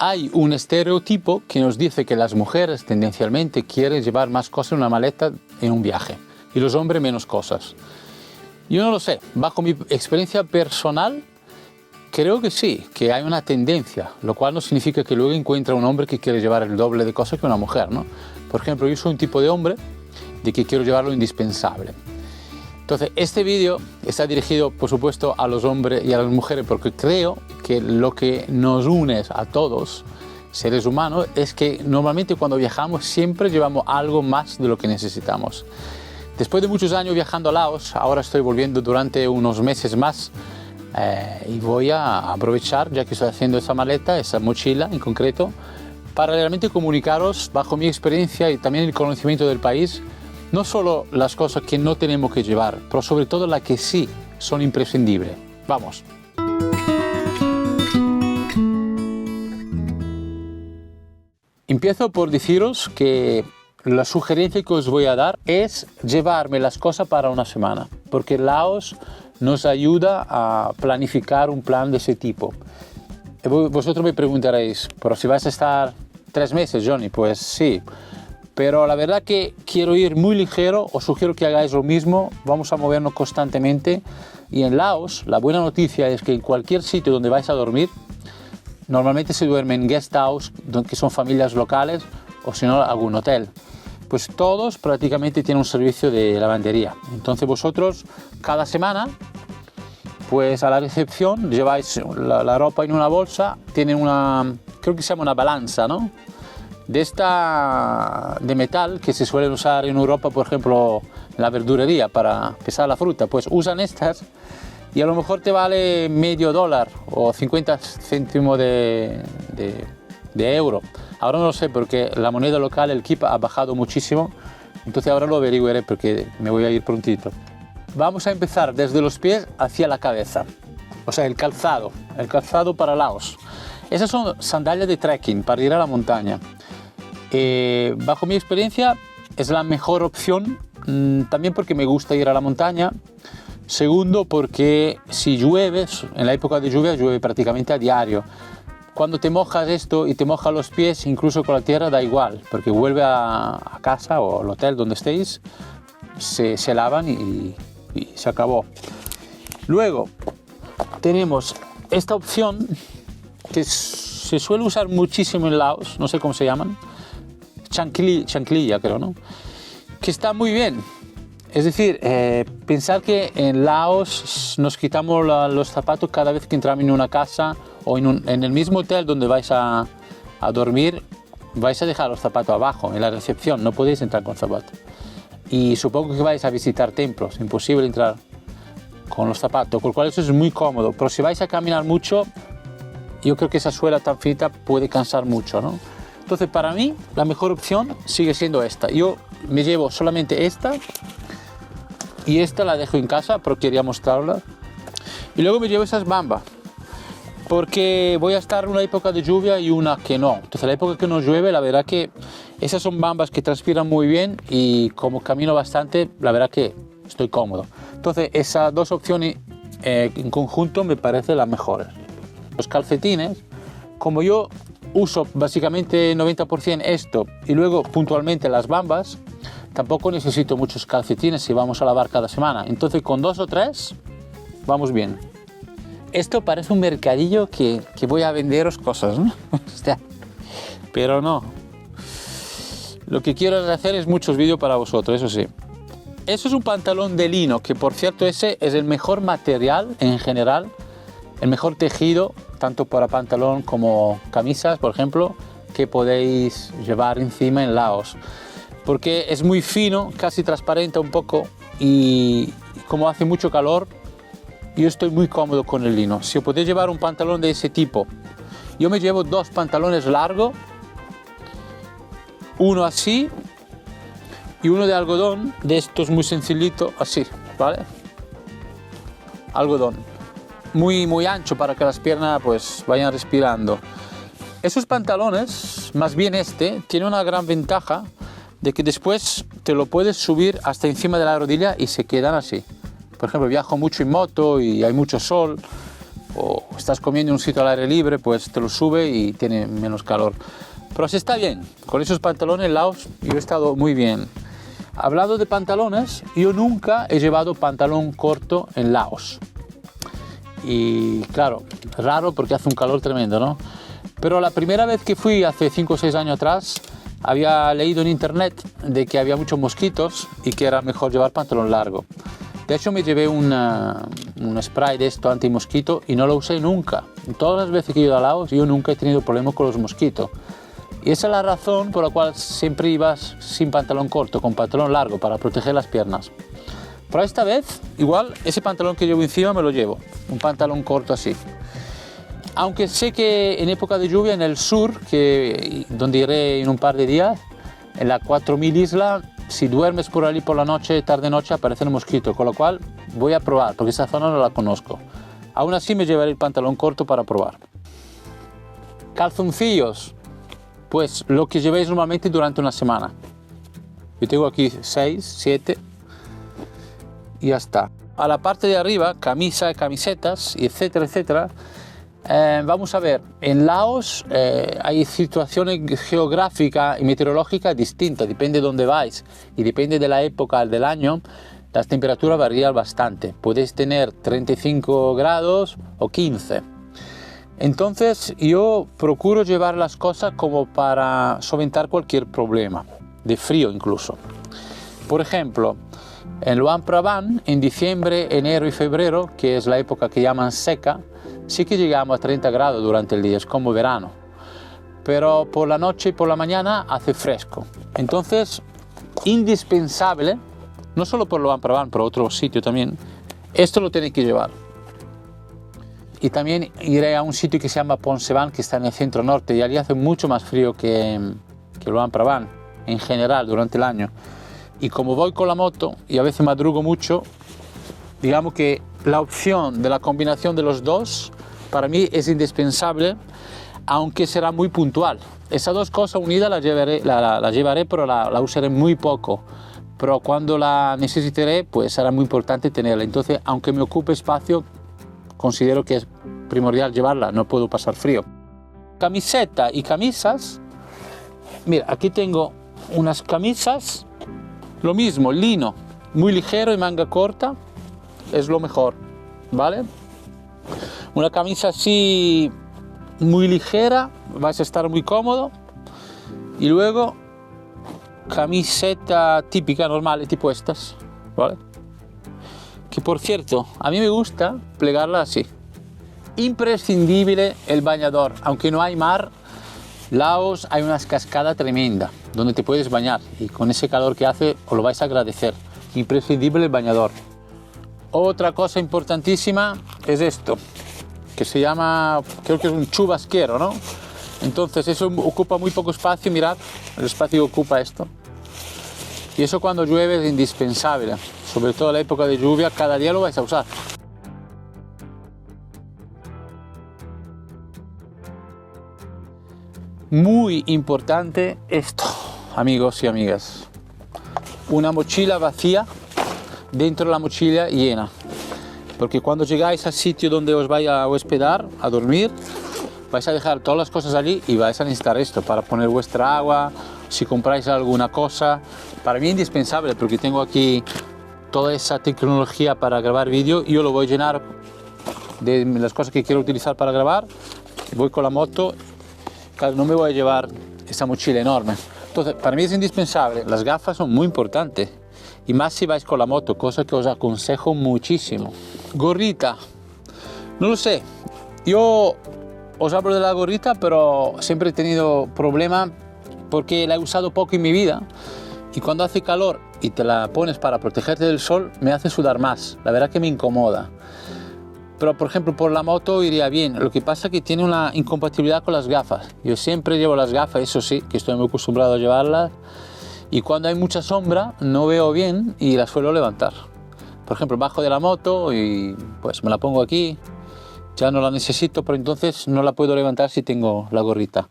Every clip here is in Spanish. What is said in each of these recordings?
hay un estereotipo que nos dice que las mujeres tendencialmente quieren llevar más cosas en una maleta en un viaje y los hombres menos cosas. Yo no lo sé, bajo mi experiencia personal, creo que sí, que hay una tendencia, lo cual no significa que luego encuentre un hombre que quiere llevar el doble de cosas que una mujer, ¿no? Por ejemplo, yo soy un tipo de hombre de que quiero llevar lo indispensable. Entonces, este vídeo está dirigido, por supuesto, a los hombres y a las mujeres, porque creo que lo que nos une a todos, seres humanos, es que normalmente cuando viajamos siempre llevamos algo más de lo que necesitamos. Después de muchos años viajando a Laos, ahora estoy volviendo durante unos meses más, y voy a aprovechar, ya que estoy haciendo esa maleta, esa mochila en concreto, para realmente comunicaros, bajo mi experiencia y también el conocimiento del país, no solo las cosas que no tenemos que llevar, pero sobre todo las que sí son imprescindibles. Vamos. Empiezo por deciros que la sugerencia que os voy a dar es llevarme las cosas para una semana, porque Laos nos ayuda a planificar un plan de ese tipo. Vosotros me preguntaréis, pero si vas a estar 3 meses, Johnny, pues sí. Pero la verdad que quiero ir muy ligero, os sugiero que hagáis lo mismo, vamos a movernos constantemente. Y en Laos, la buena noticia es que en cualquier sitio donde vais a dormir, normalmente se duerme en guest house, que son familias locales, o si no, algún hotel. Pues todos prácticamente tienen un servicio de lavandería. Entonces vosotros, cada semana, pues a la recepción lleváis la ropa en una bolsa, tienen una, creo que se llama una balanza, ¿no? De esta de metal que se suele usar en Europa, por ejemplo, en la verdurería para pesar la fruta, pues usan estas y a lo mejor te vale $0,5 o 50 céntimos de euro. Ahora no lo sé porque la moneda local, el kip, ha bajado muchísimo, entonces ahora lo averiguaré porque me voy a ir prontito. Vamos a empezar desde los pies hacia la cabeza, o sea, el calzado para Laos. Esas son sandalias de trekking para ir a la montaña. Bajo mi experiencia es la mejor opción, también porque me gusta ir a la montaña. Segundo, porque si llueve, en la época de lluvia llueve prácticamente a diario. Cuando te mojas esto y te mojas los pies, incluso con la tierra, da igual, porque vuelve a casa o al hotel donde estéis, se lavan y se acabó. Luego tenemos esta opción que se suele usar muchísimo en Laos, no sé cómo se llaman, chanclilla creo, ¿no? Que está muy bien. Es decir, pensar que en Laos nos quitamos los zapatos cada vez que entramos en una casa o en el mismo hotel donde vais a dormir, vais a dejar los zapatos abajo, en la recepción, no podéis entrar con zapatos. Y supongo que vais a visitar templos, imposible entrar con los zapatos, con lo cual eso es muy cómodo. Pero si vais a caminar mucho, yo creo que esa suela tan finita puede cansar mucho, ¿no? Entonces, para mí, la mejor opción sigue siendo esta. Yo me llevo solamente esta y esta la dejo en casa, pero quería mostrarla. Y luego me llevo esas bambas, porque voy a estar en una época de lluvia y una que no. Entonces, la época que no llueve, la verdad que esas son bambas que transpiran muy bien y como camino bastante, la verdad que estoy cómodo. Entonces, esas dos opciones en conjunto me parecen las mejores. Los calcetines, como yo uso básicamente 90% esto y luego puntualmente las bambas, tampoco necesito muchos calcetines si vamos a lavar cada semana. Entonces, con 2 o 3 vamos bien. Esto parece un mercadillo que voy a venderos cosas, ¿no? Pero no. Lo que quiero hacer es muchos vídeos para vosotros, eso sí. Eso es un pantalón de lino, que por cierto ese es el mejor material en general, el mejor tejido, tanto para pantalón como camisas, por ejemplo, que podéis llevar encima en Laos. Porque es muy fino, casi transparente un poco, y como hace mucho calor, yo estoy muy cómodo con el lino. Si podéis llevar un pantalón de ese tipo, yo me llevo 2 pantalones largos, uno así y uno de algodón, de estos muy sencillito, así, ¿vale? Algodón, muy ancho para que las piernas pues vayan respirando. Esos pantalones, más bien este, tiene una gran ventaja de que después te lo puedes subir hasta encima de la rodilla y se quedan así. Por ejemplo, viajo mucho en moto y hay mucho sol, o estás comiendo en un sitio al aire libre, pues te lo sube y tiene menos calor. Pero se está bien, con esos pantalones en Laos yo he estado muy bien. Hablando de pantalones, yo nunca he llevado pantalón corto en Laos. Y claro, raro porque hace un calor tremendo, ¿no? Pero la primera vez que fui, hace 5 o 6 años atrás, había leído en internet de que había muchos mosquitos y que era mejor llevar pantalón largo. De hecho, me llevé un spray de esto anti-mosquito y no lo usé nunca. Todas las veces que he ido a Laos, yo nunca he tenido problemas con los mosquitos. Y esa es la razón por la cual siempre ibas sin pantalón corto, con pantalón largo, para proteger las piernas. Pero esta vez, igual, ese pantalón que llevo encima me lo llevo, un pantalón corto así. Aunque sé que en época de lluvia en el sur, donde iré en un par de días, en la 4000 isla, si duermes por allí por la noche, tarde-noche, aparecen mosquitos, con lo cual voy a probar, porque esa zona no la conozco. Aún así me llevaré el pantalón corto para probar. Calzoncillos, pues lo que llevéis normalmente durante una semana. Yo tengo aquí 6, 7 y ya está. A la parte de arriba, camisa, camisetas, etcétera, etcétera. Vamos a ver, en Laos hay situaciones geográficas y meteorológicas distintas, depende de dónde vais y depende de la época del año, las temperaturas varían bastante. Podéis tener 35 grados o 15. Entonces yo procuro llevar las cosas como para solventar cualquier problema, de frío incluso. Por ejemplo, en Luang Prabang, en diciembre, enero y febrero, que es la época que llaman seca, sí que llegamos a 30 grados durante el día, es como verano. Pero por la noche y por la mañana hace fresco. Entonces, indispensable, no solo por Luang Prabang, pero otro sitio también, esto lo tenéis que llevar. Y también iré a un sitio que se llama Phonsevan, que está en el centro norte, y allí hace mucho más frío que Luang Prabang, en general, durante el año. Y como voy con la moto y a veces madrugo mucho, digamos que la opción de la combinación de los dos para mí es indispensable, aunque será muy puntual. Esas dos cosas unidas las llevaré, pero la usaré muy poco. Pero cuando la necesitaré, pues será muy importante tenerla. Entonces, aunque me ocupe espacio, considero que es primordial llevarla, no puedo pasar frío. Camiseta y camisas. Mira, aquí tengo unas camisas, lo mismo, lino, muy ligero y manga corta, es lo mejor, ¿vale? Una camisa así muy ligera, vais a estar muy cómodo. Y luego camiseta típica, normal, tipo estas, ¿vale? Que por cierto, a mí me gusta plegarla así. Imprescindible el bañador, aunque no hay mar, Laos hay unas cascadas tremendas donde te puedes bañar y con ese calor que hace os lo vais a agradecer. Imprescindible el bañador. Otra cosa importantísima es esto, que se llama, creo que es un chubasquero, ¿no? Entonces eso ocupa muy poco espacio, mirad el espacio que ocupa esto. Y eso cuando llueve es indispensable, sobre todo en la época de lluvia, cada día lo vais a usar. Muy importante esto, amigos y amigas. Una mochila vacía, dentro de la mochila llena. Porque cuando llegáis al sitio donde os vais a hospedar, a dormir, vais a dejar todas las cosas allí y vais a necesitar esto para poner vuestra agua, si compráis alguna cosa. Para mí es indispensable porque tengo aquí toda esa tecnología para grabar vídeo y yo lo voy a llenar de las cosas que quiero utilizar para grabar. Voy con la moto. Claro, no me voy a llevar esa mochila enorme. Entonces, para mí es indispensable. Las gafas son muy importantes. Y más si vais con la moto, cosa que os aconsejo muchísimo. Gorrita. No lo sé. Yo os hablo de la gorrita, pero siempre he tenido problemas porque la he usado poco en mi vida. Y cuando hace calor y te la pones para protegerte del sol, me hace sudar más. La verdad que me incomoda. Pero, por ejemplo, por la moto iría bien. Lo que pasa es que tiene una incompatibilidad con las gafas. Yo siempre llevo las gafas, eso sí, que estoy muy acostumbrado a llevarlas. Y cuando hay mucha sombra, no veo bien y las suelo levantar. Por ejemplo, bajo de la moto y pues me la pongo aquí. Ya no la necesito, pero entonces no la puedo levantar si tengo la gorrita.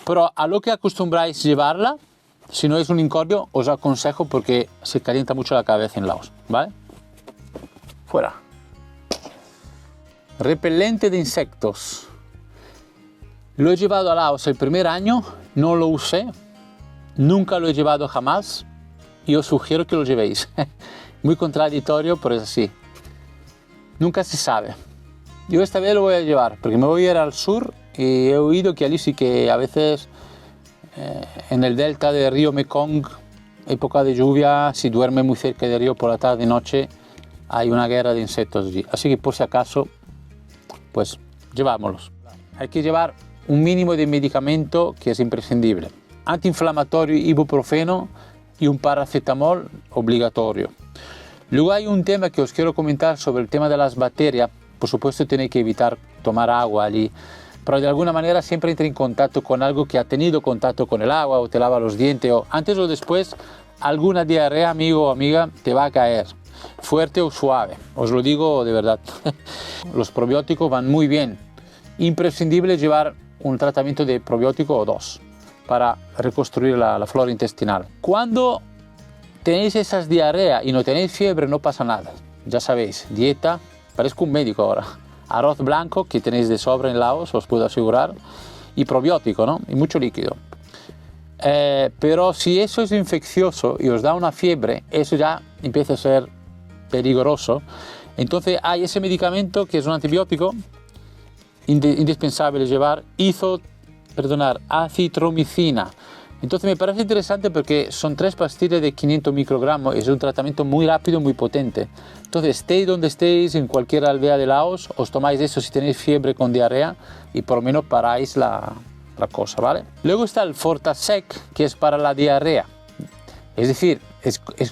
Pero a lo que acostumbráis llevarla, si no es un incordio, os aconsejo porque se calienta mucho la cabeza en Laos, ¿vale? Fuera. repelente de insectos. Lo he llevado a Laos el primer año, no lo usé, nunca lo he llevado jamás y os sugiero que lo llevéis. Muy contradictorio, pero es así. Nunca se sabe. Yo esta vez lo voy a llevar porque me voy a ir al sur y he oído que allí sí que a veces en el delta del río Mekong, época de lluvia, si duerme muy cerca del río por la tarde y noche, hay una guerra de insectos allí. Así que por si acaso, pues llevámoslos. Hay que llevar un mínimo de medicamento que es imprescindible. Antiinflamatorio, ibuprofeno y un paracetamol obligatorio. Luego hay un tema que os quiero comentar sobre el tema de las bacterias. Por supuesto tenéis que evitar tomar agua allí, pero de alguna manera siempre entra en contacto con algo que ha tenido contacto con el agua o te lava los dientes o antes o después alguna diarrea, amigo o amiga, te va a caer, fuerte o suave, os lo digo de verdad. Los probióticos van muy bien, imprescindible llevar un tratamiento de probiótico o dos para reconstruir la flora intestinal. Cuando tenéis esas diarreas y no tenéis fiebre, no pasa nada, ya sabéis, dieta, parezco un médico ahora, arroz blanco que tenéis de sobra en Laos, os puedo asegurar, y probiótico, ¿no? Y mucho líquido. Pero si eso es infeccioso y os da una fiebre, eso ya empieza a ser peligroso. Entonces hay ese medicamento que es un antibiótico indispensable llevar, acitromicina. Entonces me parece interesante porque son 3 pastillas de 500 microgramos, es un tratamiento muy rápido, muy potente. Entonces estéis donde estéis, en cualquier aldea de Laos, os tomáis eso si tenéis fiebre con diarrea y por lo menos paráis la cosa, ¿vale? Luego está el Fortasec, que es para la diarrea. Es decir,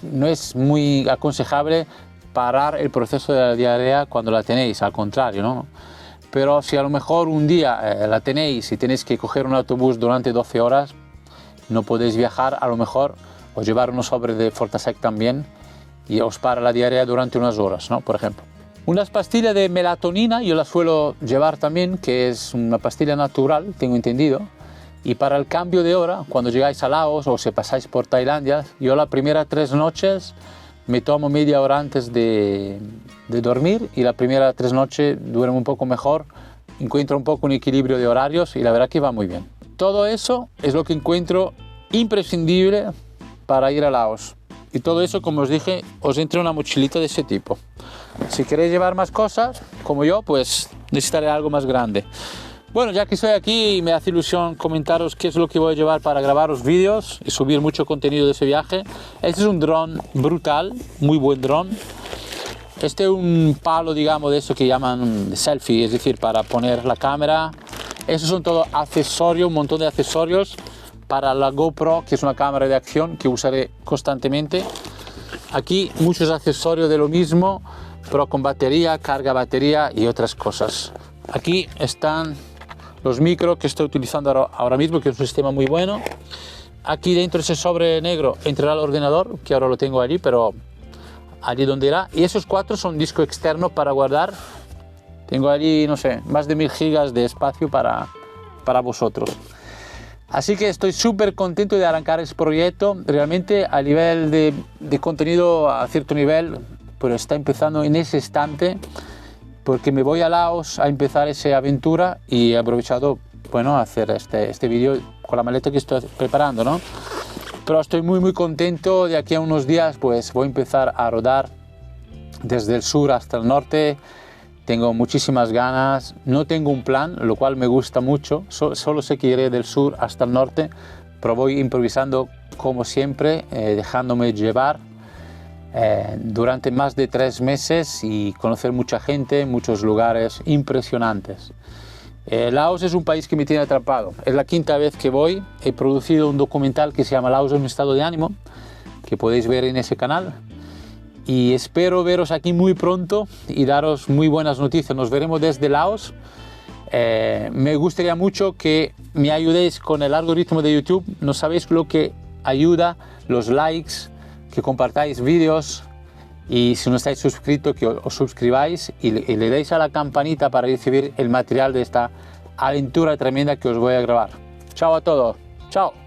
no es muy aconsejable parar el proceso de la diarrea cuando la tenéis, al contrario, ¿no? Pero si a lo mejor un día la tenéis y tenéis que coger un autobús durante 12 horas, no podéis viajar, a lo mejor os llevar unos sobres de Fortasec también y os para la diarrea durante unas horas, ¿no? Por ejemplo. Unas pastillas de melatonina, yo las suelo llevar también, que es una pastilla natural, tengo entendido. Y para el cambio de hora, cuando llegáis a Laos o si pasáis por Tailandia, yo las primeras 3 noches me tomo media hora antes de dormir y las primeras 3 noches duermo un poco mejor, encuentro un poco un equilibrio de horarios y la verdad que va muy bien. Todo eso es lo que encuentro imprescindible para ir a Laos. Y todo eso, como os dije, os entra en una mochilita de ese tipo. Si queréis llevar más cosas, como yo, pues necesitaré algo más grande. Bueno, ya que estoy aquí, me hace ilusión comentaros qué es lo que voy a llevar para grabaros vídeos y subir mucho contenido de ese viaje. Este es un dron brutal, muy buen dron. Este es un palo, digamos, de eso que llaman de selfie, es decir, para poner la cámara. Esos son todos accesorios, un montón de accesorios para la GoPro, que es una cámara de acción que usaré constantemente. Aquí muchos accesorios de lo mismo, pero con batería, carga batería y otras cosas. Aquí están los micros que estoy utilizando ahora mismo, que es un sistema muy bueno. Aquí dentro de ese sobre negro entrará el ordenador, que ahora lo tengo allí, pero allí donde irá. Y esos 4 son disco externo para guardar. Tengo allí, no sé, más de 1000 gigas de espacio para vosotros. Así que estoy súper contento de arrancar este proyecto. Realmente a nivel de contenido a cierto nivel, pero está empezando en ese instante, porque me voy a Laos a empezar esa aventura y he aprovechado, bueno, a hacer este vídeo con la maleta que estoy preparando, ¿no? Pero estoy muy contento. De aquí a unos días pues voy a empezar a rodar desde el sur hasta el norte. Tengo muchísimas ganas, no tengo un plan, lo cual me gusta mucho, solo sé que iré del sur hasta el norte, pero voy improvisando como siempre, dejándome llevar durante más de 3 meses y conocer mucha gente, muchos lugares impresionantes. Laos es un país que me tiene atrapado, es la 5ª vez que voy. He producido un documental que se llama Laos en un estado de ánimo, que podéis ver en ese canal. Y espero veros aquí muy pronto y daros muy buenas noticias. Nos veremos desde Laos. Me gustaría mucho que me ayudéis con el algoritmo de YouTube. No sabéis lo que ayuda, los likes, que compartáis vídeos y si no estáis suscritos, que os suscribáis y le deis a la campanita para recibir el material de esta aventura tremenda que os voy a grabar. Chao a todos. Chao.